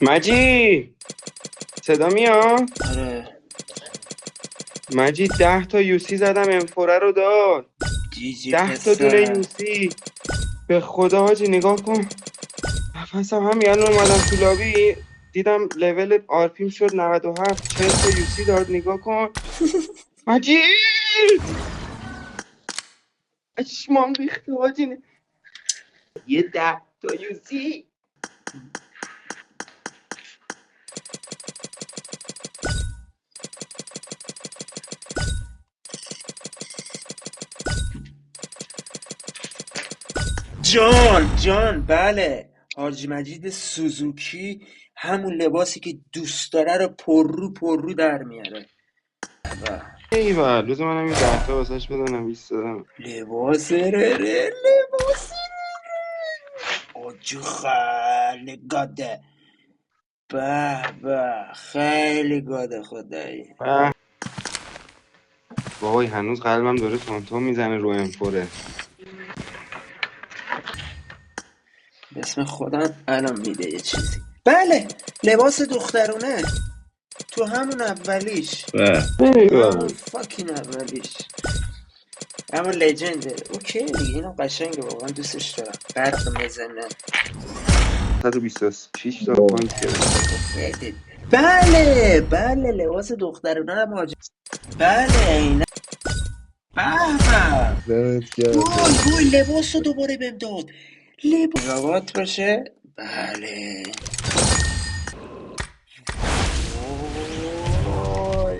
مجید صدا میاد؟ آره مجید 10 تا یوسی زدم انفوره رو داد. جیجی 10 تا دونه پسر. یوسی. به خدا حاجی نگاه کن. نفسم همین الان اومدم تو لابی دیدم لول آرپیم شد 97. 40 تا یوسی داد. نگاه کن مجید. اشمام ریخته حاجی. یه 10 تا یوسی. جان بله، حاج مجید سوزوکی، همون لباسی که دوست داره رو پر رو در میاره. و ایول روز منم یه 10 تا واسش بزنم 20 دادم. لباس رره، لباس آجو خیلی گاده. به خیلی گاده خدایی. وای هنوز قلبم داره تونتون میزنه رو انفوره. بسم خودم الان میده یه چیزی. بله، لباس دخترونه، تو همون اولیش، همون ایول فاکین اولیش، همون لجنده. اوکی دیگه، اینو قشنگه، واقعا دوستش دارم. برق میزنه. 126 تا پوینت گرفته. بله لباس دخترونه هم بله اینا. به دمت گرم وای داداش. لباس رو دوباره بهم داد. لباس باشه. بله. وای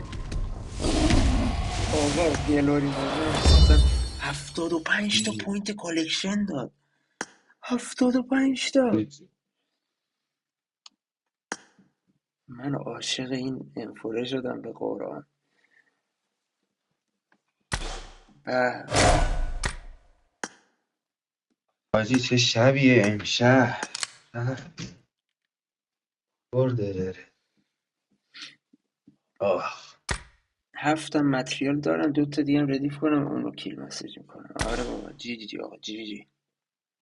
آقا گلوری مومنت اصلا 75 تا پوینت کالکشن داد. 75 تا. من عاشق این انفوره شدم به قرآن. به حاجی چه شبیه امشب. برده داره. آه. 7 تا متریال دارم، 2 تا دیگه هم ردیف کنم، اونو کیل مسیج میکنم. آره بابا، جی جی جی آقا، جی جی.